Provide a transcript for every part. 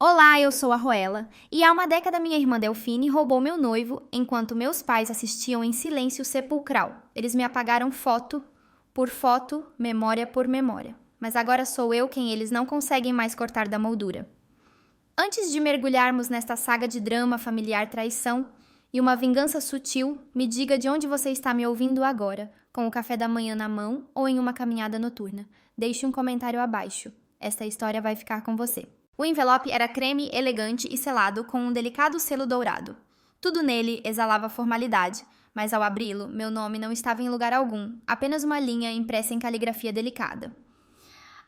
Olá, eu sou a Roela, e há uma década minha irmã Delfine roubou meu noivo enquanto meus pais assistiam em silêncio sepulcral. Eles me apagaram foto por foto, memória por memória. Mas agora sou eu quem eles não conseguem mais cortar da moldura. Antes de mergulharmos nesta saga de drama, familiar, traição e uma vingança sutil, me diga de onde você está me ouvindo agora, com o café da manhã na mão ou em uma caminhada noturna. Deixe um comentário abaixo. Esta história vai ficar com você. O envelope era creme, elegante e selado com um delicado selo dourado. Tudo nele exalava formalidade, mas ao abri-lo, meu nome não estava em lugar algum, apenas uma linha impressa em caligrafia delicada.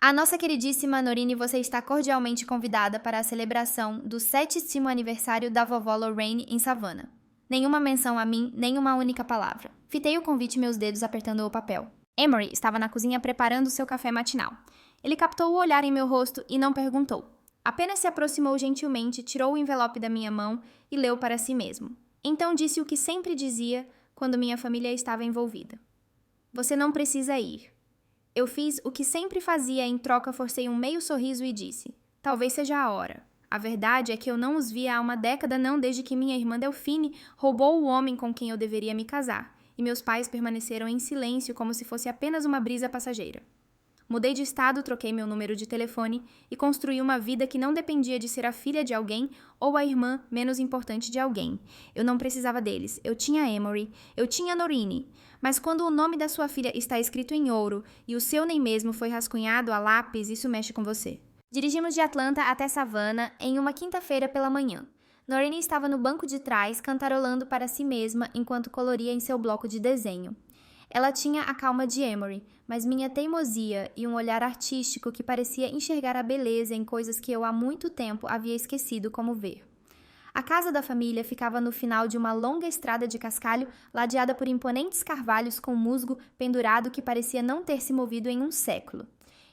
A nossa queridíssima Norine, você está cordialmente convidada para a celebração do 7º aniversário da vovó Lorraine em Savannah. Nenhuma menção a mim, nem uma única palavra. Fitei o convite meus dedos apertando o papel. Emory estava na cozinha preparando seu café matinal. Ele captou o olhar em meu rosto e não perguntou. Apenas se aproximou gentilmente, tirou o envelope da minha mão e leu para si mesmo. Então disse o que sempre dizia quando minha família estava envolvida. Você não precisa ir. Eu fiz o que sempre fazia, em troca forcei um meio sorriso e disse, talvez seja a hora. A verdade é que eu não os via há uma década não desde que minha irmã Delfine roubou o homem com quem eu deveria me casar, e meus pais permaneceram em silêncio como se fosse apenas uma brisa passageira. Mudei de estado, troquei meu número de telefone e construí uma vida que não dependia de ser a filha de alguém ou a irmã menos importante de alguém. Eu não precisava deles. Eu tinha Emory, eu tinha Norine. Mas quando o nome da sua filha está escrito em ouro e o seu nem mesmo foi rascunhado a lápis, isso mexe com você. Dirigimos de Atlanta até Savannah em uma quinta-feira pela manhã. Norine estava no banco de trás, cantarolando para si mesma enquanto coloria em seu bloco de desenho. Ela tinha a calma de Emory, mas minha teimosia e um olhar artístico que parecia enxergar a beleza em coisas que eu há muito tempo havia esquecido como ver. A casa da família ficava no final de uma longa estrada de cascalho ladeada por imponentes carvalhos com musgo pendurado que parecia não ter se movido em um século.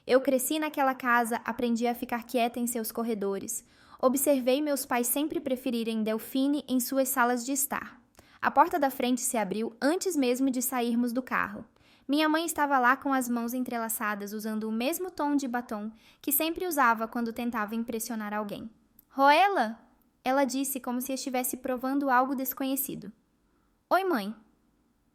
Eu cresci naquela casa, aprendi a ficar quieta em seus corredores. Observei meus pais sempre preferirem Delfine em suas salas de estar. A porta da frente se abriu antes mesmo de sairmos do carro. Minha mãe estava lá com as mãos entrelaçadas, usando o mesmo tom de batom que sempre usava quando tentava impressionar alguém. Roela? Ela disse como se estivesse provando algo desconhecido. Oi, mãe.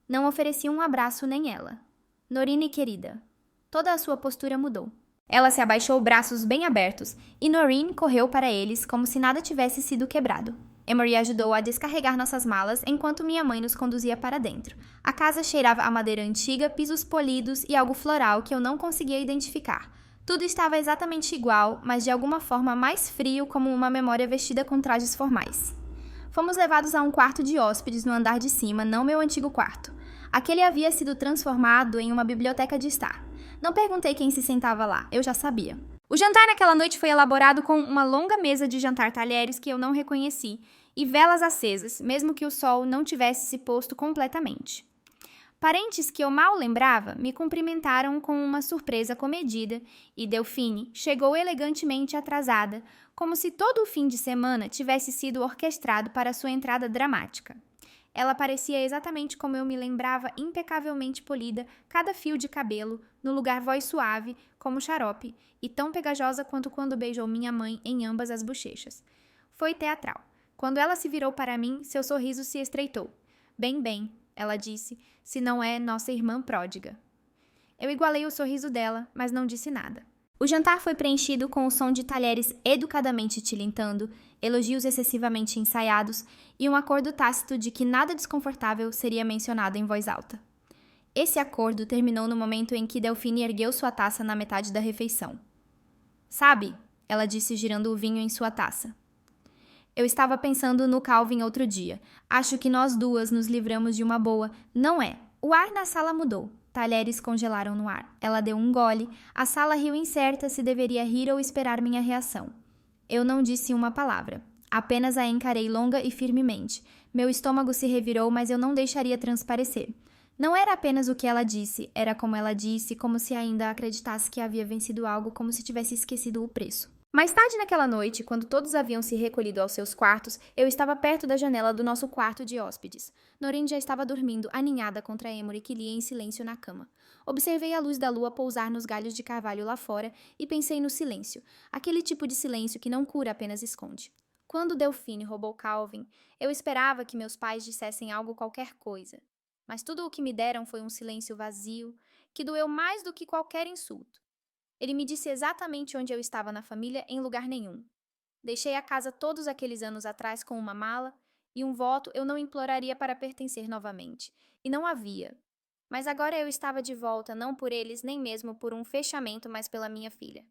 Não ofereci um abraço nem ela. Norine, querida. Toda a sua postura mudou. Ela se abaixou, braços bem abertos, e Norine correu para eles como se nada tivesse sido quebrado. Emory ajudou a descarregar nossas malas enquanto minha mãe nos conduzia para dentro. A casa cheirava a madeira antiga, pisos polidos e algo floral que eu não conseguia identificar. Tudo estava exatamente igual, mas de alguma forma mais frio, como uma memória vestida com trajes formais. Fomos levados a um quarto de hóspedes no andar de cima, não meu antigo quarto. Aquele havia sido transformado em uma biblioteca de estar. Não perguntei quem se sentava lá, eu já sabia. O jantar naquela noite foi elaborado com uma longa mesa de jantar talheres que eu não reconheci e velas acesas, mesmo que o sol não tivesse se posto completamente. Parentes que eu mal lembrava me cumprimentaram com uma surpresa comedida e Delfine chegou elegantemente atrasada, como se todo o fim de semana tivesse sido orquestrado para sua entrada dramática. Ela parecia exatamente como eu me lembrava, impecavelmente polida, cada fio de cabelo, no lugar voz suave, como xarope, e tão pegajosa quanto quando beijou minha mãe em ambas as bochechas. Foi teatral. Quando ela se virou para mim, seu sorriso se estreitou. Bem, ela disse, se não é nossa irmã pródiga. Eu igualei o sorriso dela, mas não disse nada. O jantar foi preenchido com o som de talheres educadamente tilintando, elogios excessivamente ensaiados e um acordo tácito de que nada desconfortável seria mencionado em voz alta. Esse acordo terminou no momento em que Delfine ergueu sua taça na metade da refeição. Sabe, ela disse girando o vinho em sua taça. Eu estava pensando no Calvin outro dia. Acho que nós duas nos livramos de uma boa. Não é. O ar na sala mudou. Talheres congelaram no ar. Ela deu um gole. A sala riu incerta se deveria rir ou esperar minha reação. Eu não disse uma palavra. Apenas a encarei longa e firmemente. Meu estômago se revirou, mas eu não deixaria transparecer. Não era apenas o que ela disse, era como ela disse, como se ainda acreditasse que havia vencido algo, como se tivesse esquecido o preço. Mais tarde naquela noite, quando todos haviam se recolhido aos seus quartos, eu estava perto da janela do nosso quarto de hóspedes. Norine já estava dormindo, aninhada contra Emory, que lia em silêncio na cama. Observei a luz da lua pousar nos galhos de carvalho lá fora e pensei no silêncio, aquele tipo de silêncio que não cura, apenas esconde. Quando Delphine roubou Calvin, eu esperava que meus pais dissessem algo, qualquer coisa. Mas tudo o que me deram foi um silêncio vazio, que doeu mais do que qualquer insulto. Ele me disse exatamente onde eu estava na família, em lugar nenhum. Deixei a casa todos aqueles anos atrás com uma mala e um voto eu não imploraria para pertencer novamente. E não havia. Mas agora eu estava de volta, não por eles, nem mesmo por um fechamento, mas pela minha filha.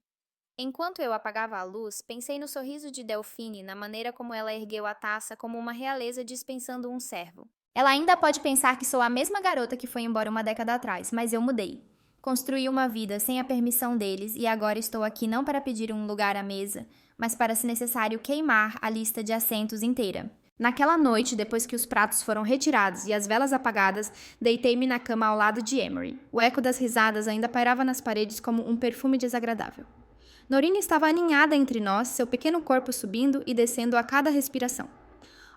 Enquanto eu apagava a luz, pensei no sorriso de Delphine, na maneira como ela ergueu a taça como uma realeza dispensando um servo. Ela ainda pode pensar que sou a mesma garota que foi embora uma década atrás, mas eu mudei. Construí uma vida sem a permissão deles e agora estou aqui não para pedir um lugar à mesa, mas para, se necessário, queimar a lista de assentos inteira. Naquela noite, depois que os pratos foram retirados e as velas apagadas, deitei-me na cama ao lado de Emery. O eco das risadas ainda pairava nas paredes como um perfume desagradável. Norine estava aninhada entre nós, seu pequeno corpo subindo e descendo a cada respiração.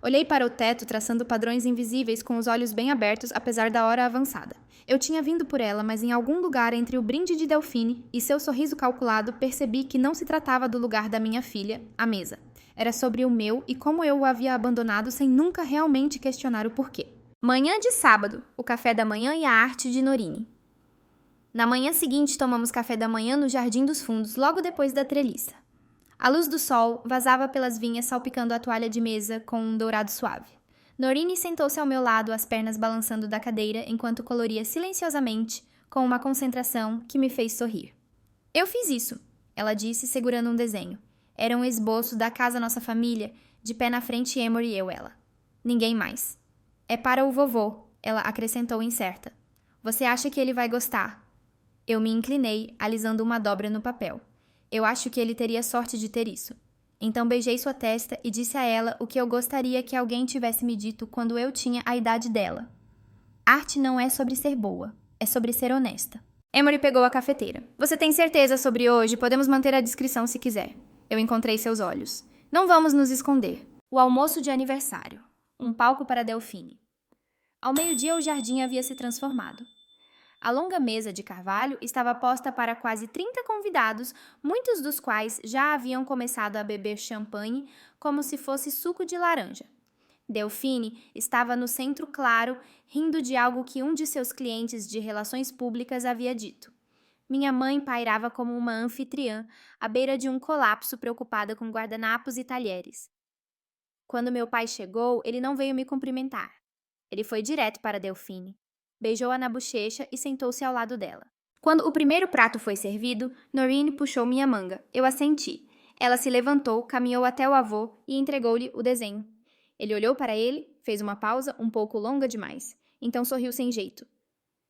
Olhei para o teto, traçando padrões invisíveis com os olhos bem abertos, apesar da hora avançada. Eu tinha vindo por ela, mas em algum lugar entre o brinde de Delphine e seu sorriso calculado, percebi que não se tratava do lugar da minha filha, a mesa. Era sobre o meu e como eu o havia abandonado sem nunca realmente questionar o porquê. Manhã de sábado, o café da manhã e a arte de Norine. Na manhã seguinte, tomamos café da manhã no Jardim dos Fundos, logo depois da treliça. A luz do sol vazava pelas vinhas, salpicando a toalha de mesa com um dourado suave. Norine sentou-se ao meu lado, as pernas balançando da cadeira, enquanto coloria silenciosamente, com uma concentração que me fez sorrir. Eu fiz isso, ela disse, segurando um desenho. Era um esboço da casa nossa família, de pé na frente Emery e ela. Ninguém mais. É para o vovô, ela acrescentou incerta. Você acha que ele vai gostar? Eu me inclinei, alisando uma dobra no papel. Eu acho que ele teria sorte de ter isso. Então beijei sua testa e disse a ela o que eu gostaria que alguém tivesse me dito quando eu tinha a idade dela. Arte não é sobre ser boa, é sobre ser honesta. Emery pegou a cafeteira. Você tem certeza sobre hoje? Podemos manter a discrição se quiser. Eu encontrei seus olhos. Não vamos nos esconder. O almoço de aniversário. Um palco para Delphine. Ao meio-dia o jardim havia se transformado. A longa mesa de carvalho estava posta para quase 30 convidados, muitos dos quais já haviam começado a beber champanhe como se fosse suco de laranja. Delphine estava no centro claro, rindo de algo que um de seus clientes de relações públicas havia dito. Minha mãe pairava como uma anfitriã, à beira de um colapso, preocupada com guardanapos e talheres. Quando meu pai chegou, ele não veio me cumprimentar. Ele foi direto para Delphine. Beijou-a na bochecha e sentou-se ao lado dela. Quando o primeiro prato foi servido, Norine puxou minha manga. Eu assenti. Ela se levantou, caminhou até o avô e entregou-lhe o desenho. Ele olhou para ele, fez uma pausa um pouco longa demais. Então sorriu sem jeito.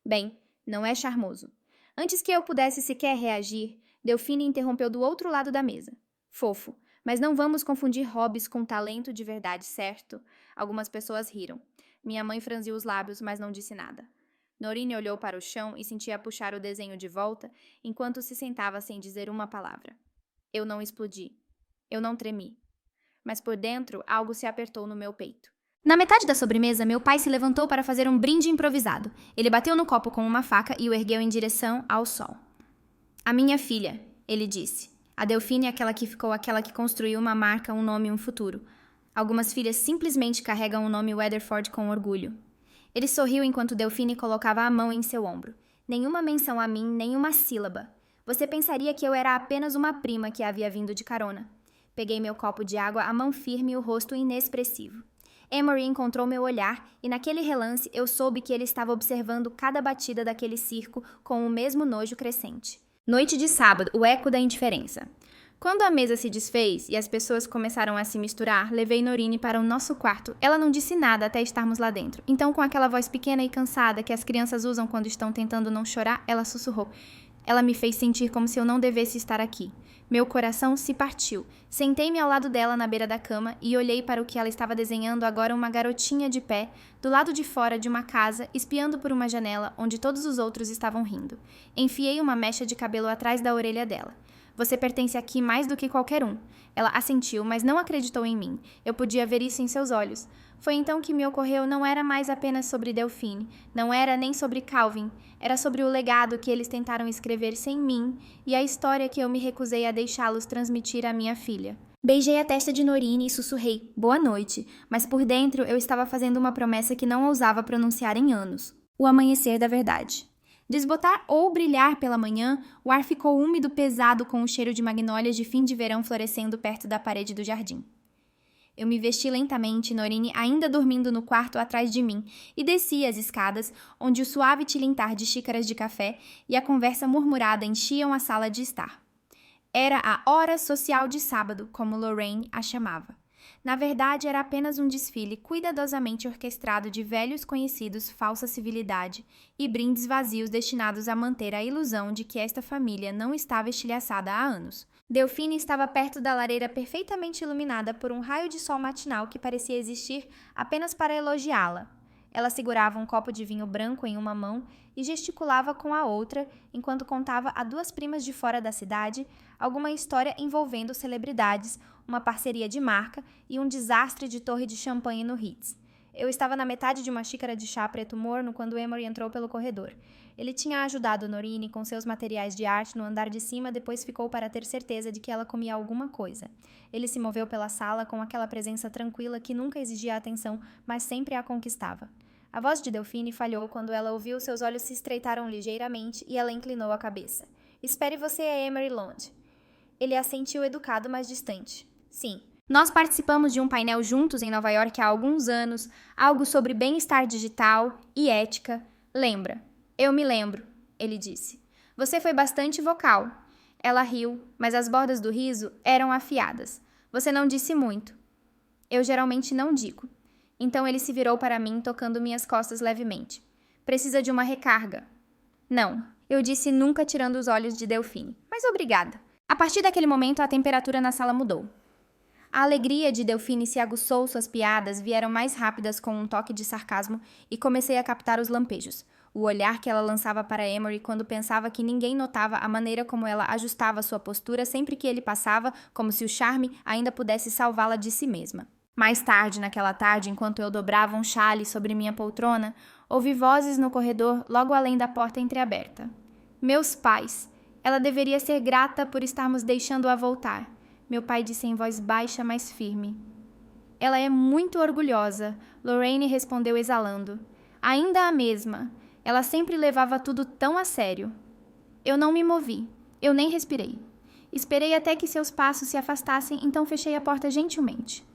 Bem, não é charmoso. Antes que eu pudesse sequer reagir, Delphine interrompeu do outro lado da mesa. Fofo, mas não vamos confundir hobbies com talento de verdade, certo? Algumas pessoas riram. Minha mãe franziu os lábios, mas não disse nada. Norine olhou para o chão e sentia puxar o desenho de volta, enquanto se sentava sem dizer uma palavra. Eu não explodi. Eu não tremi. Mas por dentro, algo se apertou no meu peito. Na metade da sobremesa, meu pai se levantou para fazer um brinde improvisado. Ele bateu no copo com uma faca e o ergueu em direção ao sol. A minha filha, ele disse. A Delphine é aquela que construiu uma marca, um nome e um futuro. Algumas filhas simplesmente carregam o nome Weatherford com orgulho. Ele sorriu enquanto Delphine colocava a mão em seu ombro. Nenhuma menção a mim, nenhuma sílaba. Você pensaria que eu era apenas uma prima que havia vindo de carona. Peguei meu copo de água, a mão firme e o rosto inexpressivo. Emery encontrou meu olhar e naquele relance eu soube que ele estava observando cada batida daquele circo com o mesmo nojo crescente. Noite de sábado, o eco da indiferença. Quando a mesa se desfez e as pessoas começaram a se misturar, levei Norine para o nosso quarto. Ela não disse nada até estarmos lá dentro. Então, com aquela voz pequena e cansada que as crianças usam quando estão tentando não chorar, ela sussurrou. Ela me fez sentir como se eu não devesse estar aqui. Meu coração se partiu. Sentei-me ao lado dela na beira da cama e olhei para o que ela estava desenhando agora, uma garotinha de pé, do lado de fora de uma casa, espiando por uma janela onde todos os outros estavam rindo. Enfiei uma mecha de cabelo atrás da orelha dela. Você pertence aqui mais do que qualquer um. Ela assentiu, mas não acreditou em mim. Eu podia ver isso em seus olhos. Foi então que me ocorreu não era mais apenas sobre Delphine, não era nem sobre Calvin, era sobre o legado que eles tentaram escrever sem mim e a história que eu me recusei a deixá-los transmitir à minha filha. Beijei a testa de Norine e sussurrei, boa noite, mas por dentro eu estava fazendo uma promessa que não ousava pronunciar em anos. O amanhecer da verdade. Desbotar ou brilhar pela manhã, o ar ficou úmido pesado com o cheiro de magnólias de fim de verão florescendo perto da parede do jardim. Eu me vesti lentamente, Norine ainda dormindo no quarto atrás de mim, e desci as escadas, onde o suave tilintar de xícaras de café e a conversa murmurada enchiam a sala de estar. Era a hora social de sábado, como Lorraine a chamava. Na verdade, era apenas um desfile cuidadosamente orquestrado de velhos conhecidos, falsa civilidade e brindes vazios destinados a manter a ilusão de que esta família não estava estilhaçada há anos. Delphine estava perto da lareira perfeitamente iluminada por um raio de sol matinal que parecia existir apenas para elogiá-la. Ela segurava um copo de vinho branco em uma mão e gesticulava com a outra, enquanto contava a duas primas de fora da cidade alguma história envolvendo celebridades, uma parceria de marca e um desastre de torre de champanhe no Ritz. Eu estava na metade de uma xícara de chá preto morno quando Emory entrou pelo corredor. Ele tinha ajudado Norine com seus materiais de arte no andar de cima, depois ficou para ter certeza de que ela comia alguma coisa. Ele se moveu pela sala com aquela presença tranquila que nunca exigia atenção, mas sempre a conquistava. A voz de Delphine falhou quando ela ouviu, seus olhos se estreitaram ligeiramente e ela inclinou a cabeça. Espere você a Emory Lond. Ele assentiu educado, mas distante. Sim. Nós participamos de um painel juntos em Nova York há alguns anos, algo sobre bem-estar digital e ética. Lembra? Eu me lembro, ele disse. Você foi bastante vocal. Ela riu, mas as bordas do riso eram afiadas. Você não disse muito. Eu geralmente não digo. Então ele se virou para mim, tocando minhas costas levemente. Precisa de uma recarga. Não, eu disse nunca tirando os olhos de Delphine. Mas obrigada. A partir daquele momento, a temperatura na sala mudou. A alegria de Delphine se aguçou, suas piadas vieram mais rápidas com um toque de sarcasmo e comecei a captar os lampejos. O olhar que ela lançava para Emory quando pensava que ninguém notava a maneira como ela ajustava sua postura sempre que ele passava, como se o charme ainda pudesse salvá-la de si mesma. Mais tarde, naquela tarde, enquanto eu dobrava um chale sobre minha poltrona, ouvi vozes no corredor logo além da porta entreaberta. Meus pais! Ela deveria ser grata por estarmos deixando-a voltar. Meu pai disse em voz baixa, mas firme. Ela é muito orgulhosa, Lorraine respondeu exalando. Ainda a mesma. Ela sempre levava tudo tão a sério. Eu não me movi. Eu nem respirei. Esperei até que seus passos se afastassem, então fechei a porta gentilmente.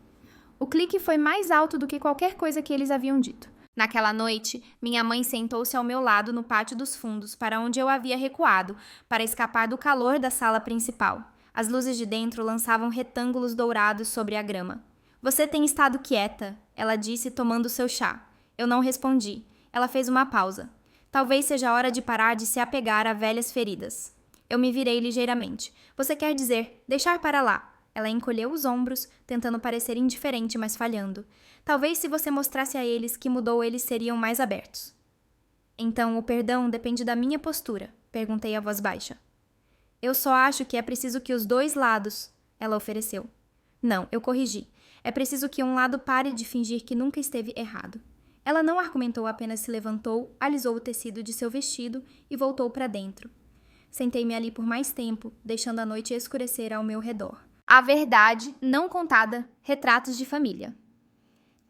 O clique foi mais alto do que qualquer coisa que eles haviam dito. Naquela noite, minha mãe sentou-se ao meu lado no pátio dos fundos, para onde eu havia recuado, para escapar do calor da sala principal. As luzes de dentro lançavam retângulos dourados sobre a grama. Você tem estado quieta, ela disse, tomando seu chá. Eu não respondi. Ela fez uma pausa. Talvez seja a hora de parar de se apegar a velhas feridas. Eu me virei ligeiramente. Você quer dizer, deixar para lá. Ela encolheu os ombros, tentando parecer indiferente, mas falhando. Talvez se você mostrasse a eles que mudou, eles seriam mais abertos. Então, o perdão depende da minha postura, perguntei a voz baixa. Eu só acho que é preciso que os dois lados, ela ofereceu. Não, eu corrigi. É preciso que um lado pare de fingir que nunca esteve errado. Ela não argumentou, apenas se levantou, alisou o tecido de seu vestido e voltou para dentro. Sentei-me ali por mais tempo, deixando a noite escurecer ao meu redor. A verdade, não contada, retratos de família.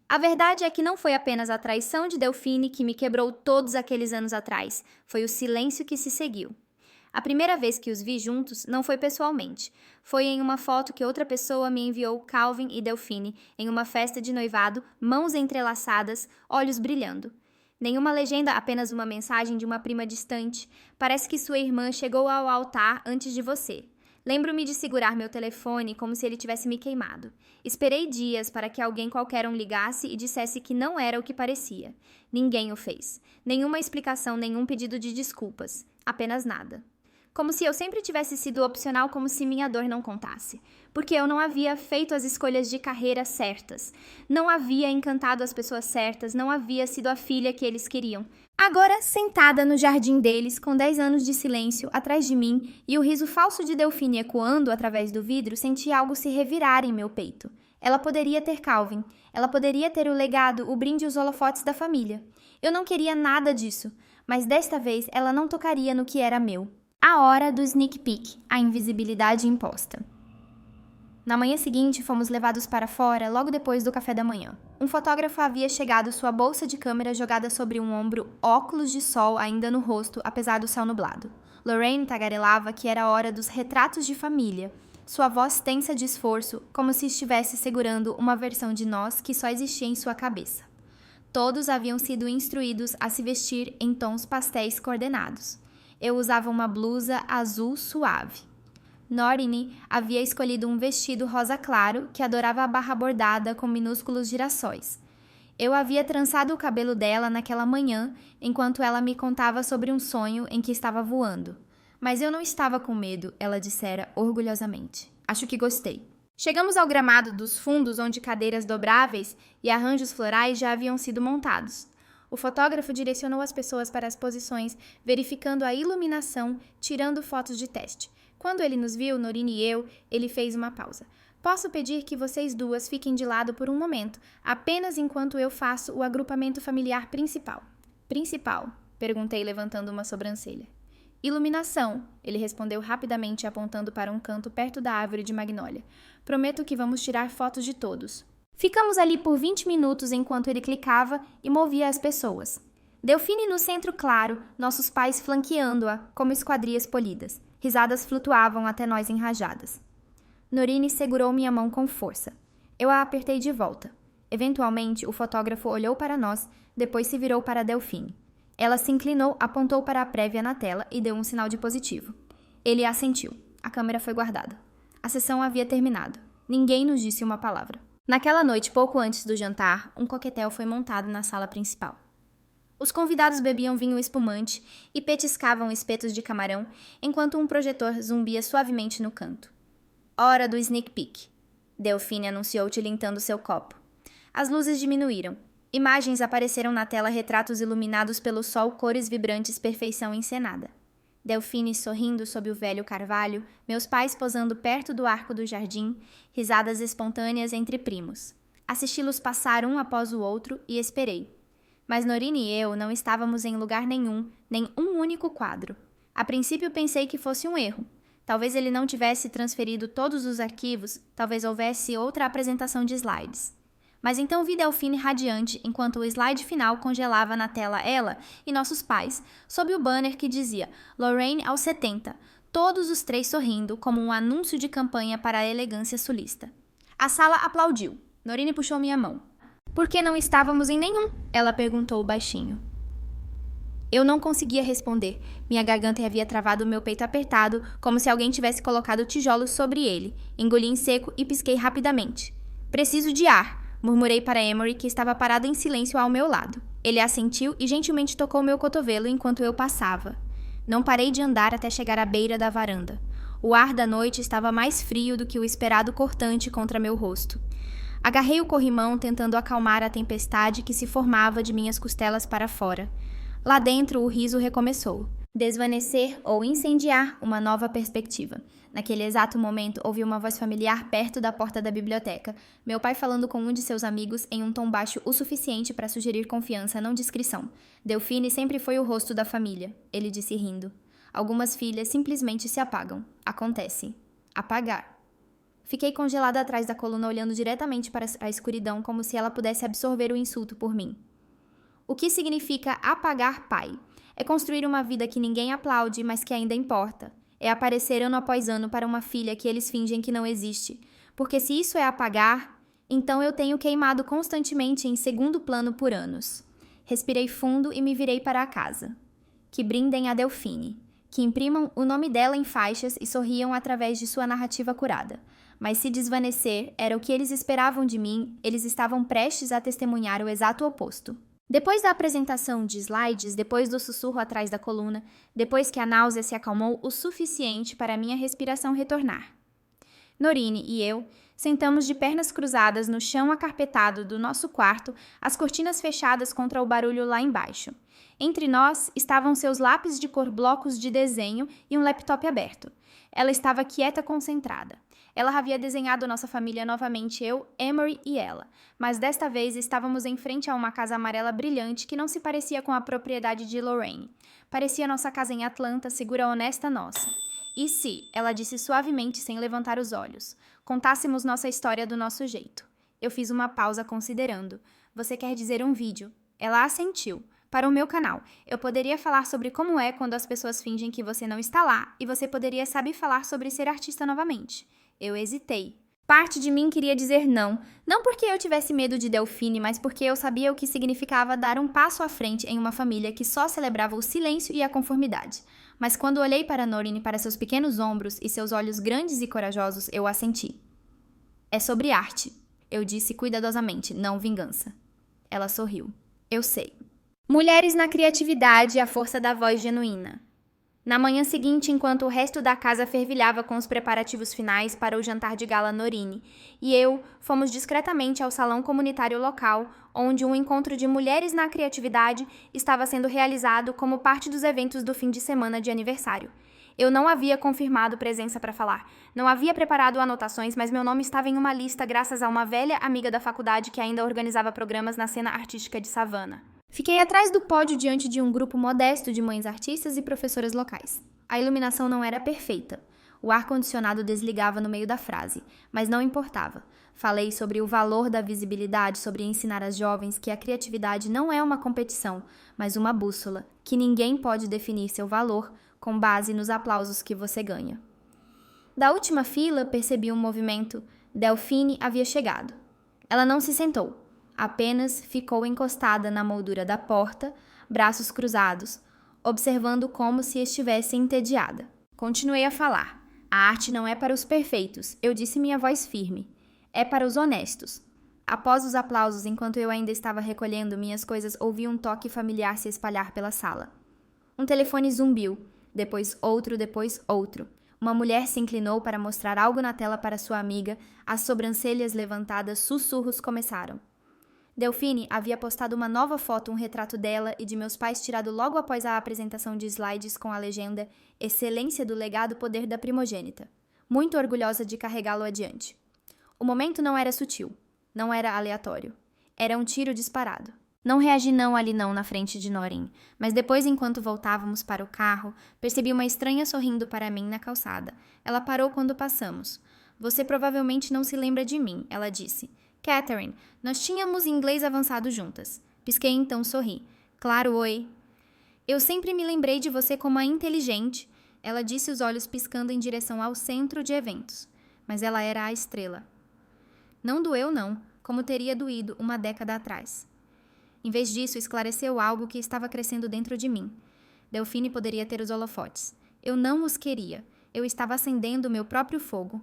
A verdade é que não foi apenas a traição de Delphine que me quebrou todos aqueles anos atrás, foi o silêncio que se seguiu. A primeira vez que os vi juntos não foi pessoalmente. Foi em uma foto que outra pessoa me enviou Calvin e Delphine, em uma festa de noivado, mãos entrelaçadas, olhos brilhando. Nenhuma legenda, apenas uma mensagem de uma prima distante. Parece que sua irmã chegou ao altar antes de você. Lembro-me de segurar meu telefone como se ele tivesse me queimado. Esperei dias para que alguém qualquer ligasse e dissesse que não era o que parecia. Ninguém o fez. Nenhuma explicação, nenhum pedido de desculpas. Apenas nada. Como se eu sempre tivesse sido opcional, como se minha dor não contasse. Porque eu não havia feito as escolhas de carreira certas. Não havia encantado as pessoas certas, não havia sido a filha que eles queriam. Agora, sentada no jardim deles, com 10 anos de silêncio atrás de mim e o riso falso de Delphine ecoando através do vidro, senti algo se revirar em meu peito. Ela poderia ter Calvin. Ela poderia ter o legado, o brinde e os holofotes da família. Eu não queria nada disso, mas desta vez ela não tocaria no que era meu. A hora do sneak peek, a invisibilidade imposta. Na manhã seguinte, fomos levados para fora logo depois do café da manhã. Um fotógrafo havia chegado, sua bolsa de câmera jogada sobre um ombro, óculos de sol ainda no rosto, apesar do céu nublado. Lorraine tagarelava que era a hora dos retratos de família. Sua voz tensa de esforço, como se estivesse segurando uma versão de nós que só existia em sua cabeça. Todos haviam sido instruídos a se vestir em tons pastéis coordenados. Eu usava uma blusa azul suave. Norine havia escolhido um vestido rosa claro que adorava a barra bordada com minúsculos girassóis. Eu havia trançado o cabelo dela naquela manhã, enquanto ela me contava sobre um sonho em que estava voando. Mas eu não estava com medo, ela dissera orgulhosamente. Acho que gostei. Chegamos ao gramado dos fundos onde cadeiras dobráveis e arranjos florais já haviam sido montados. O fotógrafo direcionou as pessoas para as posições, verificando a iluminação, tirando fotos de teste. Quando ele nos viu, Norine e eu, ele fez uma pausa. Posso pedir que vocês duas fiquem de lado por um momento, apenas enquanto eu faço o agrupamento familiar principal. Principal? Perguntei, levantando uma sobrancelha. Iluminação, ele respondeu rapidamente, apontando para um canto perto da árvore de magnólia. Prometo que vamos tirar fotos de todos. Ficamos ali por 20 minutos enquanto ele clicava e movia as pessoas. Delphine no centro claro, nossos pais flanqueando-a, como esquadrias polidas. Risadas flutuavam até nós enrajadas. Norine segurou minha mão com força. Eu a apertei de volta. Eventualmente, o fotógrafo olhou para nós, depois se virou para Delphine. Ela se inclinou, apontou para a prévia na tela e deu um sinal de positivo. Ele assentiu. A câmera foi guardada. A sessão havia terminado. Ninguém nos disse uma palavra. Naquela noite, pouco antes do jantar, um coquetel foi montado na sala principal. Os convidados bebiam vinho espumante e petiscavam espetos de camarão, enquanto um projetor zumbia suavemente no canto. Hora do sneak peek, Delphine anunciou tilintando seu copo. As luzes diminuíram. Imagens apareceram na tela, retratos iluminados pelo sol, cores vibrantes, perfeição encenada. Delphine sorrindo sob o velho carvalho, meus pais posando perto do arco do jardim, risadas espontâneas entre primos. Assisti-los passar um após o outro e esperei. Mas Norine e eu não estávamos em lugar nenhum, nem um único quadro. A princípio pensei que fosse um erro. Talvez ele não tivesse transferido todos os arquivos, talvez houvesse outra apresentação de slides. Mas então vi Delphine radiante, enquanto o slide final congelava na tela ela e nossos pais, sob o banner que dizia Lorraine aos 70, todos os três sorrindo, como um anúncio de campanha para a elegância sulista. A sala aplaudiu. Norine puxou minha mão. Por que não estávamos em nenhum? Ela perguntou baixinho. Eu não conseguia responder. Minha garganta havia travado o meu peito apertado, como se alguém tivesse colocado tijolos sobre ele. Engoli em seco e pisquei rapidamente. Preciso de ar, murmurei para Emery, que estava parado em silêncio ao meu lado. Ele assentiu e gentilmente tocou meu cotovelo enquanto eu passava. Não parei de andar até chegar à beira da varanda. O ar da noite estava mais frio do que o esperado cortante contra meu rosto. Agarrei o corrimão tentando acalmar a tempestade que se formava de minhas costelas para fora. Lá dentro o riso recomeçou. Desvanecer ou incendiar uma nova perspectiva. Naquele exato momento ouvi uma voz familiar perto da porta da biblioteca. Meu pai falando com um de seus amigos em um tom baixo o suficiente para sugerir confiança, não discrição. Delphine sempre foi o rosto da família, ele disse rindo. Algumas filhas simplesmente se apagam. Acontece. Apagar. Fiquei congelada atrás da coluna, olhando diretamente para a escuridão, como se ela pudesse absorver o insulto por mim. O que significa apagar pai? É construir uma vida que ninguém aplaude, mas que ainda importa. É aparecer ano após ano para uma filha que eles fingem que não existe. Porque se isso é apagar, então eu tenho queimado constantemente em segundo plano por anos. Respirei fundo e me virei para a casa. Que brindem a Delphine. Que imprimam o nome dela em faixas e sorriam através de sua narrativa curada. Mas se desvanecer era o que eles esperavam de mim, eles estavam prestes a testemunhar o exato oposto. Depois da apresentação de slides, depois do sussurro atrás da coluna, depois que a náusea se acalmou o suficiente para minha respiração retornar, Norine e eu sentamos de pernas cruzadas no chão acarpetado do nosso quarto, as cortinas fechadas contra o barulho lá embaixo. Entre nós estavam seus lápis de cor blocos de desenho e um laptop aberto. Ela estava quieta, concentrada. Ela havia desenhado nossa família novamente, eu, Emery e ela, mas desta vez estávamos em frente a uma casa amarela brilhante que não se parecia com a propriedade de Lorraine. Parecia nossa casa em Atlanta, segura honesta nossa. E se, ela disse suavemente sem levantar os olhos, contássemos nossa história do nosso jeito? Eu fiz uma pausa considerando. Você quer dizer um vídeo? Ela assentiu. Para o meu canal, eu poderia falar sobre como é quando as pessoas fingem que você não está lá e você poderia saber falar sobre ser artista novamente. Eu hesitei. Parte de mim queria dizer não, não porque eu tivesse medo de Delphine, mas porque eu sabia o que significava dar um passo à frente em uma família que só celebrava o silêncio e a conformidade. Mas quando olhei para Norine, para seus pequenos ombros e seus olhos grandes e corajosos, eu assenti. É sobre arte, eu disse cuidadosamente, não vingança. Ela sorriu. Eu sei. Mulheres na criatividade e a força da voz genuína. Na manhã seguinte, enquanto o resto da casa fervilhava com os preparativos finais para o jantar de gala Norine, e eu fomos discretamente ao salão comunitário local, onde um encontro de mulheres na criatividade estava sendo realizado como parte dos eventos do fim de semana de aniversário. Eu não havia confirmado presença para falar, não havia preparado anotações, mas meu nome estava em uma lista graças a uma velha amiga da faculdade que ainda organizava programas na cena artística de Savannah. Fiquei atrás do pódio diante de um grupo modesto de mães artistas e professoras locais. A iluminação não era perfeita. O ar-condicionado desligava no meio da frase, mas não importava. Falei sobre o valor da visibilidade, sobre ensinar às jovens que a criatividade não é uma competição, mas uma bússola, que ninguém pode definir seu valor com base nos aplausos que você ganha. Da última fila, percebi um movimento. Delphine havia chegado. Ela não se sentou. Apenas ficou encostada na moldura da porta, braços cruzados, observando como se estivesse entediada. Continuei a falar. A arte não é para os perfeitos, eu disse minha voz firme. É para os honestos. Após os aplausos, enquanto eu ainda estava recolhendo minhas coisas, ouvi um toque familiar se espalhar pela sala. Um telefone zumbiu, depois outro. Uma mulher se inclinou para mostrar algo na tela para sua amiga, as sobrancelhas levantadas, sussurros começaram. Delphine havia postado uma nova foto, um retrato dela e de meus pais tirado logo após a apresentação de slides com a legenda Excelência do legado poder da primogênita. Muito orgulhosa de carregá-lo adiante. O momento não era sutil, não era aleatório. Era um tiro disparado. Não reagi não ali não na frente de Norine, mas depois, enquanto voltávamos para o carro, percebi uma estranha sorrindo para mim na calçada. Ela parou quando passamos. Você provavelmente não se lembra de mim, ela disse. Catherine, nós tínhamos inglês avançado juntas. Pisquei então, sorri. Claro, oi. Eu sempre me lembrei de você como a inteligente. Ela disse, os olhos piscando em direção ao centro de eventos. Mas ela era a estrela. Não doeu não, como teria doído uma década atrás. Em vez disso, esclareceu algo que estava crescendo dentro de mim. Delphine poderia ter os holofotes. Eu não os queria. Eu estava acendendo o meu próprio fogo.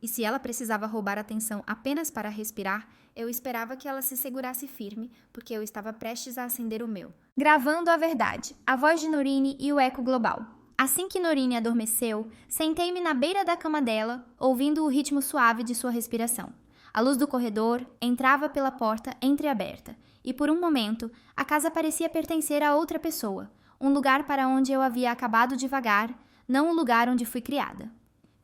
E se ela precisava roubar atenção apenas para respirar, eu esperava que ela se segurasse firme, porque eu estava prestes a acender o meu. Gravando a verdade, a voz de Norine e o eco global. Assim que Norine adormeceu, sentei-me na beira da cama dela, ouvindo o ritmo suave de sua respiração. A luz do corredor entrava pela porta entreaberta, e por um momento, a casa parecia pertencer a outra pessoa, um lugar para onde eu havia acabado de vagar, não o lugar onde fui criada.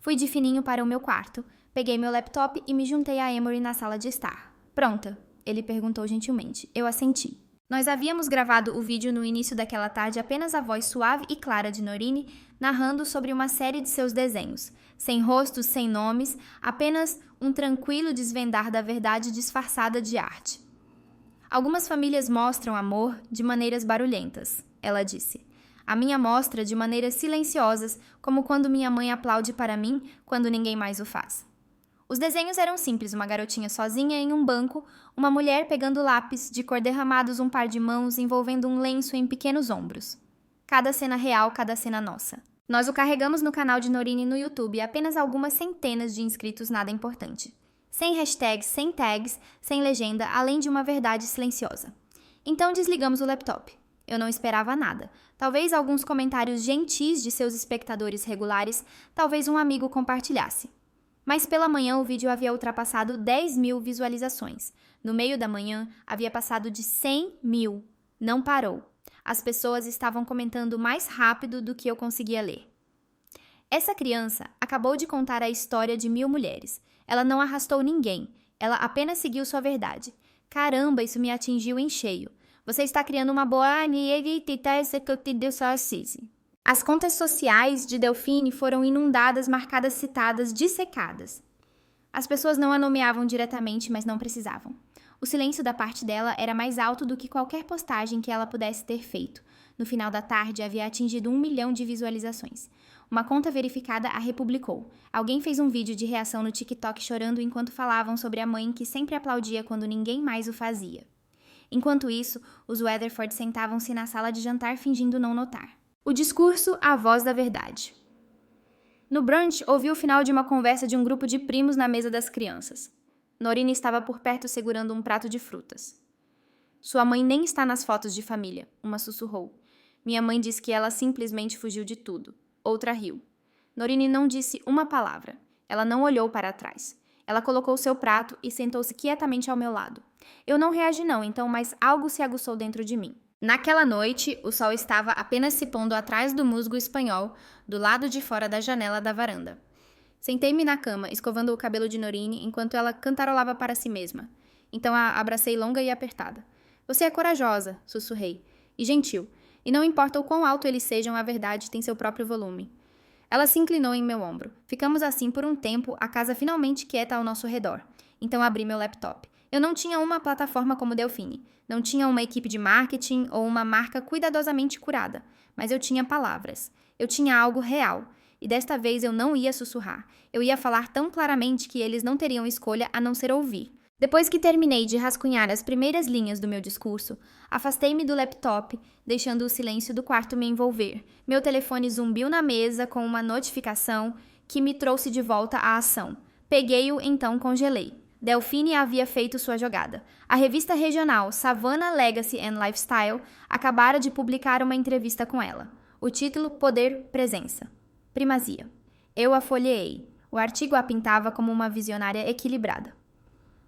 Fui de fininho para o meu quarto, peguei meu laptop e me juntei a Emery na sala de estar. Pronta? Ele perguntou gentilmente. Eu assenti. Nós havíamos gravado o vídeo no início daquela tarde, apenas a voz suave e clara de Norine narrando sobre uma série de seus desenhos. Sem rostos, sem nomes, apenas um tranquilo desvendar da verdade disfarçada de arte. Algumas famílias mostram amor de maneiras barulhentas, ela disse. A minha mostra de maneiras silenciosas, como quando minha mãe aplaude para mim quando ninguém mais o faz. Os desenhos eram simples, uma garotinha sozinha em um banco, uma mulher pegando lápis, de cor derramados um par de mãos envolvendo um lenço em pequenos ombros. Cada cena real, cada cena nossa. Nós o carregamos no canal de Norine no YouTube, apenas algumas centenas de inscritos, nada importante. Sem hashtags, sem tags, sem legenda, além de uma verdade silenciosa. Então desligamos o laptop. Eu não esperava nada. Talvez alguns comentários gentis de seus espectadores regulares, talvez um amigo compartilhasse. Mas pela manhã o vídeo havia ultrapassado 10.000 visualizações. No meio da manhã havia passado de 100.000. Não parou. As pessoas estavam comentando mais rápido do que eu conseguia ler. Essa criança acabou de contar a história de 1.000 mulheres. Ela não arrastou ninguém. Ela apenas seguiu sua verdade. Caramba, isso me atingiu em cheio. Você está criando uma boa... As contas sociais de Delphine foram inundadas, marcadas, citadas, dissecadas. As pessoas não a nomeavam diretamente, mas não precisavam. O silêncio da parte dela era mais alto do que qualquer postagem que ela pudesse ter feito. No final da tarde, havia atingido 1 milhão de visualizações. Uma conta verificada a republicou. Alguém fez um vídeo de reação no TikTok chorando enquanto falavam sobre a mãe que sempre aplaudia quando ninguém mais o fazia. Enquanto isso, os Weatherford sentavam-se na sala de jantar fingindo não notar. O discurso, a voz da verdade. No brunch, ouvi o final de uma conversa de um grupo de primos na mesa das crianças. Norine estava por perto segurando um prato de frutas. Sua mãe nem está nas fotos de família, uma sussurrou. Minha mãe disse que ela simplesmente fugiu de tudo. Outra riu. Norine não disse uma palavra. Ela não olhou para trás. Ela colocou seu prato e sentou-se quietamente ao meu lado. Eu não reagi não, então, mas algo se aguçou dentro de mim. Naquela noite, o sol estava apenas se pondo atrás do musgo espanhol, do lado de fora da janela da varanda. Sentei-me na cama, escovando o cabelo de Norine, enquanto ela cantarolava para si mesma. Então a abracei longa e apertada. Você é corajosa, sussurrei, e gentil, e não importa o quão alto eles sejam, a verdade tem seu próprio volume. Ela se inclinou em meu ombro. Ficamos assim por um tempo, a casa finalmente quieta ao nosso redor. Então abri meu laptop. Eu não tinha uma plataforma como Delphine. Não tinha uma equipe de marketing ou uma marca cuidadosamente curada. Mas eu tinha palavras. Eu tinha algo real. E desta vez eu não ia sussurrar. Eu ia falar tão claramente que eles não teriam escolha a não ser ouvir. Depois que terminei de rascunhar as primeiras linhas do meu discurso, afastei-me do laptop, deixando o silêncio do quarto me envolver. Meu telefone zumbiu na mesa com uma notificação que me trouxe de volta à ação. Peguei-o, então congelei. Delphine havia feito sua jogada. A revista regional Savannah Legacy and Lifestyle acabara de publicar uma entrevista com ela. O título Poder Presença. Primazia. Eu a folheei. O artigo a pintava como uma visionária equilibrada.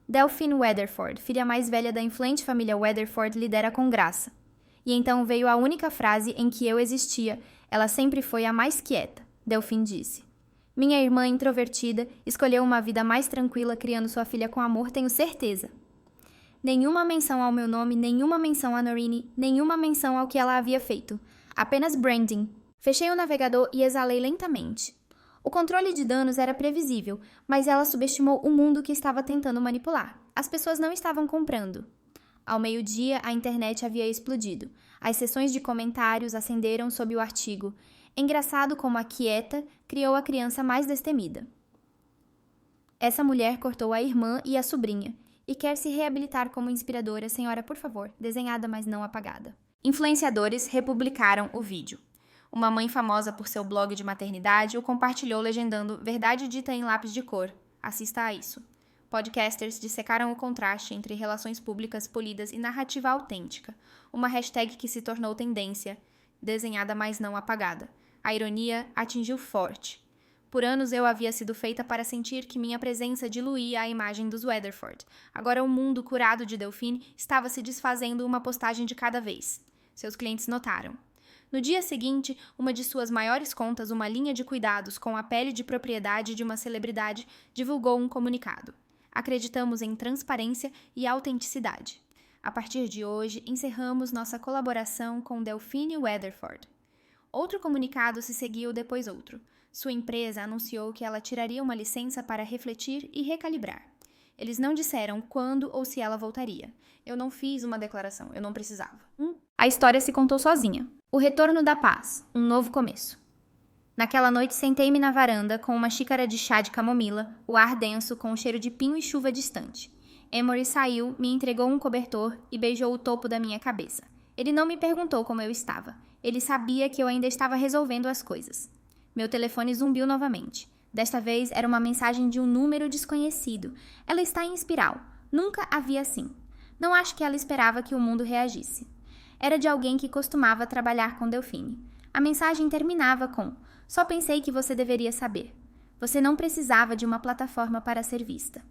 Delphine Weatherford, filha mais velha da influente família Weatherford, lidera com graça. E então veio a única frase em que eu existia. Ela sempre foi a mais quieta, Delphine disse. Minha irmã introvertida escolheu uma vida mais tranquila criando sua filha com amor, tenho certeza. Nenhuma menção ao meu nome, nenhuma menção a Norine, nenhuma menção ao que ela havia feito. Apenas branding. Fechei o navegador e exalei lentamente. O controle de danos era previsível, mas ela subestimou o mundo que estava tentando manipular. As pessoas não estavam comprando. Ao meio-dia, a internet havia explodido. As sessões de comentários acenderam sob o artigo. Engraçado como a quieta criou a criança mais destemida. Essa mulher cortou a irmã e a sobrinha, e quer se reabilitar como inspiradora, senhora, por favor, desenhada, mas não apagada. Influenciadores republicaram o vídeo. Uma mãe famosa por seu blog de maternidade o compartilhou legendando verdade dita em lápis de cor. Assista a isso. Podcasters dissecaram o contraste entre relações públicas polidas e narrativa autêntica. Uma hashtag que se tornou tendência, desenhada mas não apagada. A ironia atingiu forte. Por anos eu havia sido feita para sentir que minha presença diluía a imagem dos Weatherford. Agora o mundo curado de Delphine estava se desfazendo uma postagem de cada vez. Seus clientes notaram. No dia seguinte, uma de suas maiores contas, uma linha de cuidados com a pele de propriedade de uma celebridade, divulgou um comunicado. Acreditamos em transparência e autenticidade. A partir de hoje, encerramos nossa colaboração com Delphine Weatherford. Outro comunicado se seguiu depois outro. Sua empresa anunciou que ela tiraria uma licença para refletir e recalibrar. Eles não disseram quando ou se ela voltaria. Eu não fiz uma declaração, eu não precisava. A história se contou sozinha. O retorno da paz, um novo começo. Naquela noite sentei-me na varanda com uma xícara de chá de camomila, o ar denso com o cheiro de pinho e chuva distante. Emory saiu, me entregou um cobertor e beijou o topo da minha cabeça. Ele não me perguntou como eu estava. Ele sabia que eu ainda estava resolvendo as coisas. Meu telefone zumbiu novamente. Desta vez era uma mensagem de um número desconhecido. Ela está em espiral. Nunca havia assim. Não acho que ela esperava que o mundo reagisse. Era de alguém que costumava trabalhar com Delphine. A mensagem terminava com: só pensei que você deveria saber. Você não precisava de uma plataforma para ser vista.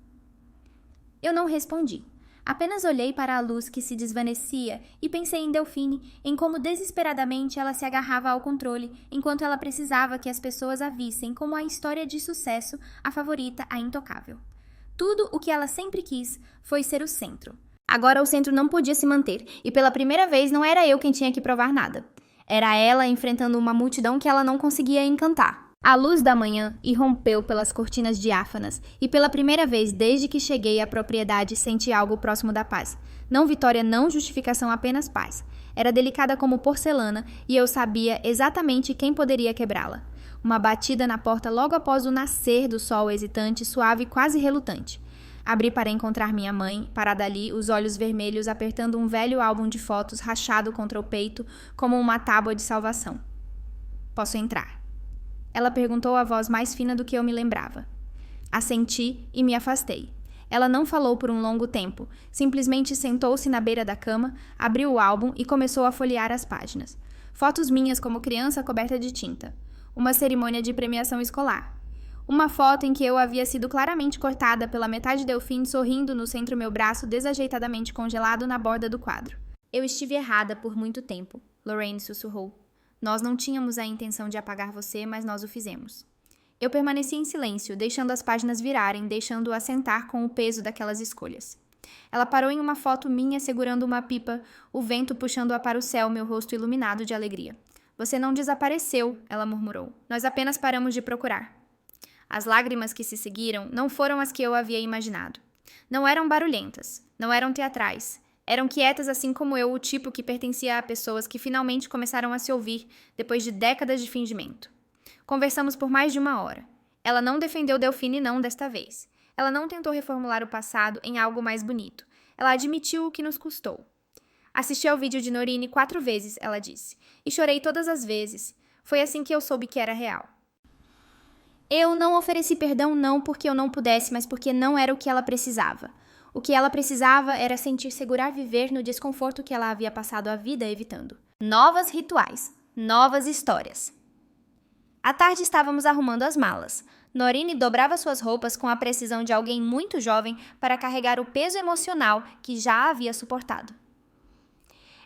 Eu não respondi. Apenas olhei para a luz que se desvanecia e pensei em Delphine, em como desesperadamente ela se agarrava ao controle, enquanto ela precisava que as pessoas a vissem como a história de sucesso, a favorita, a intocável. Tudo o que ela sempre quis foi ser o centro. Agora o centro não podia se manter, e pela primeira vez não era eu quem tinha que provar nada. Era ela enfrentando uma multidão que ela não conseguia encantar. A luz da manhã irrompeu pelas cortinas diáfanas, e pela primeira vez desde que cheguei à propriedade senti algo próximo da paz. Não vitória, não justificação, apenas paz. Era delicada como porcelana, e eu sabia exatamente quem poderia quebrá-la. Uma batida na porta logo após o nascer do sol hesitante, suave e quase relutante. Abri para encontrar minha mãe, parada ali, os olhos vermelhos, apertando um velho álbum de fotos rachado contra o peito, como uma tábua de salvação. Posso entrar? Ela perguntou a voz mais fina do que eu me lembrava. Assenti e me afastei. Ela não falou por um longo tempo, simplesmente sentou-se na beira da cama, abriu o álbum e começou a folhear as páginas. Fotos minhas como criança coberta de tinta. Uma cerimônia de premiação escolar. Uma foto em que eu havia sido claramente cortada pela metade Delphine sorrindo no centro meu braço desajeitadamente congelado na borda do quadro. Eu estive errada por muito tempo, Lorraine sussurrou. Nós não tínhamos a intenção de apagar você, mas nós o fizemos. Eu permaneci em silêncio, deixando as páginas virarem, deixando-o assentar com o peso daquelas escolhas. Ela parou em uma foto minha segurando uma pipa, o vento puxando-a para o céu, meu rosto iluminado de alegria. Você não desapareceu, ela murmurou. Nós apenas paramos de procurar. As lágrimas que se seguiram não foram as que eu havia imaginado. Não eram barulhentas, não eram teatrais. Eram quietas assim como eu, o tipo que pertencia a pessoas que finalmente começaram a se ouvir depois de décadas de fingimento. Conversamos por mais de 1 hora. Ela não defendeu Delphine não desta vez. Ela não tentou reformular o passado em algo mais bonito. Ela admitiu o que nos custou. Assisti ao vídeo de Norine 4 vezes, ela disse. E chorei todas as vezes. Foi assim que eu soube que era real. Eu não ofereci perdão não porque eu não pudesse, mas porque não era o que ela precisava. O que ela precisava era sentir segurar viver no desconforto que ela havia passado a vida evitando. Novos rituais, novas histórias. À tarde estávamos arrumando as malas. Norine dobrava suas roupas com a precisão de alguém muito jovem para carregar o peso emocional que já havia suportado.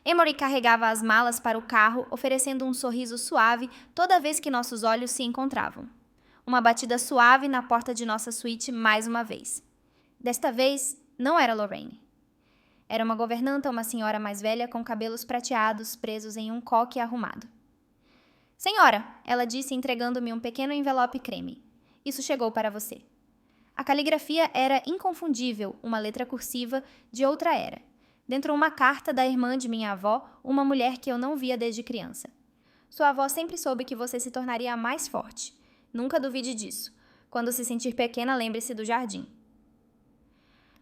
Emory carregava as malas para o carro, oferecendo um sorriso suave toda vez que nossos olhos se encontravam. Uma batida suave na porta de nossa suíte mais uma vez. Desta vez, não era Lorraine. Era uma governanta, uma senhora mais velha com cabelos prateados presos em um coque arrumado. Senhora, ela disse entregando-me um pequeno envelope creme. Isso chegou para você. A caligrafia era inconfundível, uma letra cursiva de outra era. Dentro uma carta da irmã de minha avó, uma mulher que eu não via desde criança. Sua avó sempre soube que você se tornaria a mais forte. Nunca duvide disso. Quando se sentir pequena, lembre-se do jardim.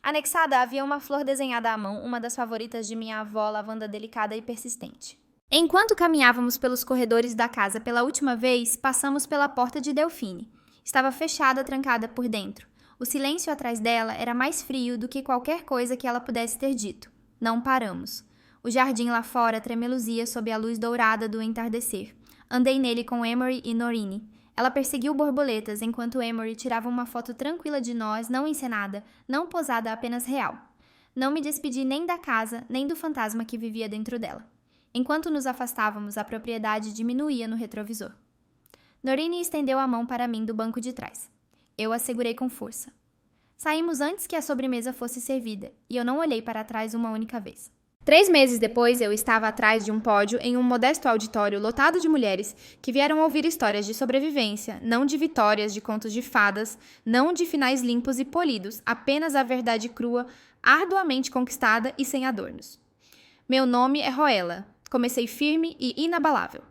Anexada havia uma flor desenhada à mão, uma das favoritas de minha avó, lavanda delicada e persistente. Enquanto caminhávamos pelos corredores da casa pela última vez, passamos pela porta de Delphine. Estava fechada, trancada por dentro. O silêncio atrás dela era mais frio do que qualquer coisa que ela pudesse ter dito. Não paramos. O jardim lá fora tremeluzia sob a luz dourada do entardecer. Andei nele com Emory e Norine. Ela perseguiu borboletas enquanto Emory tirava uma foto tranquila de nós, não encenada, não posada, apenas real. Não me despedi nem da casa, nem do fantasma que vivia dentro dela. Enquanto nos afastávamos, a propriedade diminuía no retrovisor. Norine estendeu a mão para mim do banco de trás. Eu a segurei com força. Saímos antes que a sobremesa fosse servida, e eu não olhei para trás uma única vez. 3 meses depois, eu estava atrás de um pódio em um modesto auditório lotado de mulheres que vieram ouvir histórias de sobrevivência, não de vitórias de contos de fadas, não de finais limpos e polidos, apenas a verdade crua, arduamente conquistada e sem adornos. Meu nome é Roella. Comecei firme e inabalável.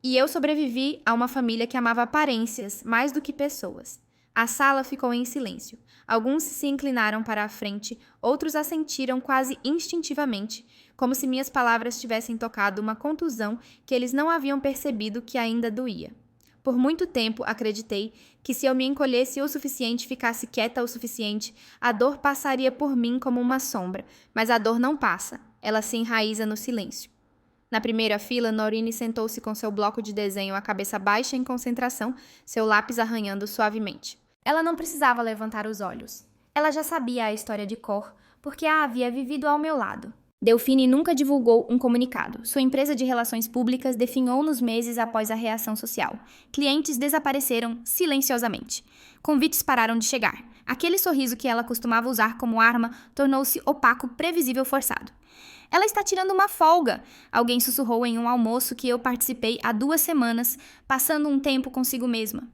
E eu sobrevivi a uma família que amava aparências mais do que pessoas. A sala ficou em silêncio. Alguns se inclinaram para a frente, outros assentiram quase instintivamente, como se minhas palavras tivessem tocado uma contusão que eles não haviam percebido que ainda doía. Por muito tempo, acreditei que se eu me encolhesse o suficiente e ficasse quieta o suficiente, a dor passaria por mim como uma sombra. Mas a dor não passa. Ela se enraiza no silêncio. Na primeira fila, Norine sentou-se com seu bloco de desenho, a cabeça baixa em concentração, seu lápis arranhando suavemente. Ela não precisava levantar os olhos. Ela já sabia a história de cor, porque a havia vivido ao meu lado. Delphine nunca divulgou um comunicado. Sua empresa de relações públicas definhou nos meses após a reação social. Clientes desapareceram silenciosamente. Convites pararam de chegar. Aquele sorriso que ela costumava usar como arma tornou-se opaco, previsível, forçado. Ela está tirando uma folga, alguém sussurrou em um almoço que eu participei há 2 semanas, passando um tempo consigo mesma.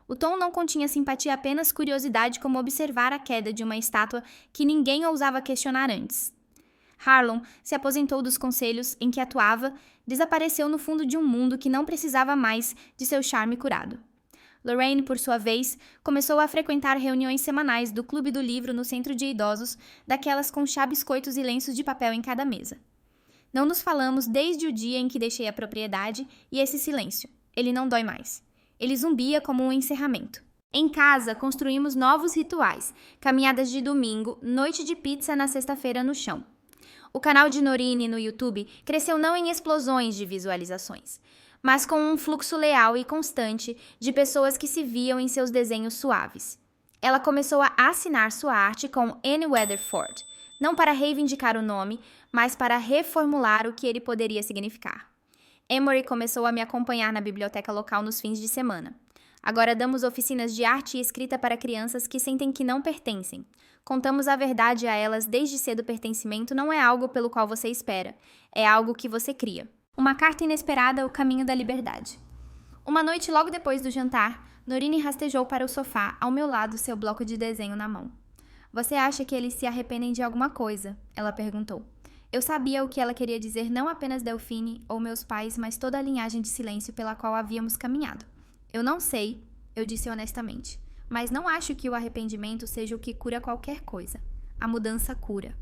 O tom não continha simpatia, apenas curiosidade, como observar a queda de uma estátua que ninguém ousava questionar antes. Harlan se aposentou dos conselhos em que atuava, desapareceu no fundo de um mundo que não precisava mais de seu charme curado. Lorraine, por sua vez, começou a frequentar reuniões semanais do Clube do Livro no centro de idosos, daquelas com chá, biscoitos e lenços de papel em cada mesa. Não nos falamos desde o dia em que deixei a propriedade, e esse silêncio, ele não dói mais. Ele zumbia como um encerramento. Em casa, construímos novos rituais, caminhadas de domingo, noite de pizza na sexta-feira no chão. O canal de Norine no YouTube cresceu não em explosões de visualizações, mas com um fluxo leal e constante de pessoas que se viam em seus desenhos suaves. Ela começou a assinar sua arte com Anne Weatherford, não para reivindicar o nome, mas para reformular o que ele poderia significar. Emory começou a me acompanhar na biblioteca local nos fins de semana. Agora damos oficinas de arte e escrita para crianças que sentem que não pertencem. Contamos a verdade a elas desde cedo. Pertencimento não é algo pelo qual você espera, é algo que você cria. Uma carta inesperada, o caminho da liberdade. Uma noite logo depois do jantar, Norine rastejou para o sofá, ao meu lado, seu bloco de desenho na mão. Você acha que eles se arrependem de alguma coisa? Ela perguntou. Eu sabia o que ela queria dizer, não apenas Delphine ou meus pais, mas toda a linhagem de silêncio pela qual havíamos caminhado. Eu não sei, eu disse honestamente, mas não acho que o arrependimento seja o que cura qualquer coisa. A mudança cura.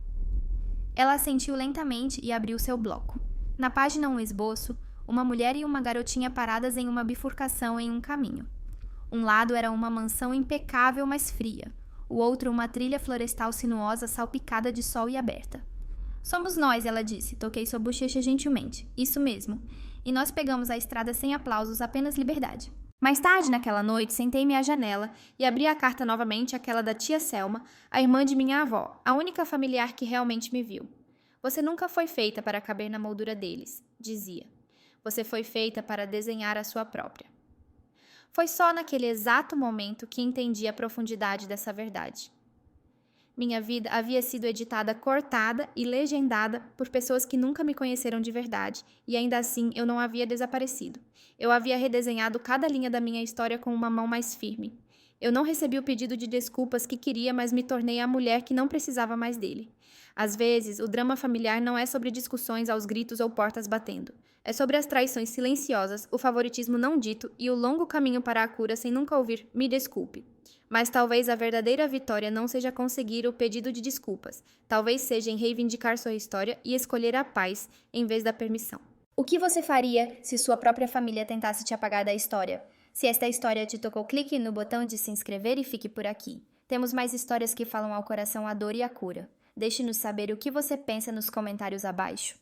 Ela assentiu lentamente e abriu seu bloco. Na página um esboço, uma mulher e uma garotinha paradas em uma bifurcação em um caminho. Um lado era uma mansão impecável, mas fria. O outro uma trilha florestal sinuosa salpicada de sol e aberta. Somos nós, ela disse. Toquei sua bochecha gentilmente. Isso mesmo. E nós pegamos a estrada sem aplausos, apenas liberdade. Mais tarde, naquela noite, sentei-me à janela e abri a carta novamente, aquela da tia Selma, a irmã de minha avó, a única familiar que realmente me viu. Você nunca foi feita para caber na moldura deles, dizia. Você foi feita para desenhar a sua própria. Foi só naquele exato momento que entendi a profundidade dessa verdade. Minha vida havia sido editada, cortada e legendada por pessoas que nunca me conheceram de verdade, e ainda assim eu não havia desaparecido. Eu havia redesenhado cada linha da minha história com uma mão mais firme. Eu não recebi o pedido de desculpas que queria, mas me tornei a mulher que não precisava mais dele. Às vezes, o drama familiar não é sobre discussões aos gritos ou portas batendo. É sobre as traições silenciosas, o favoritismo não dito e o longo caminho para a cura sem nunca ouvir "me desculpe". Mas talvez a verdadeira vitória não seja conseguir o pedido de desculpas. Talvez seja em reivindicar sua história e escolher a paz em vez da permissão. O que você faria se sua própria família tentasse te apagar da história? Se esta história te tocou, clique no botão de se inscrever e fique por aqui. Temos mais histórias que falam ao coração a dor e a cura. Deixe-nos saber o que você pensa nos comentários abaixo.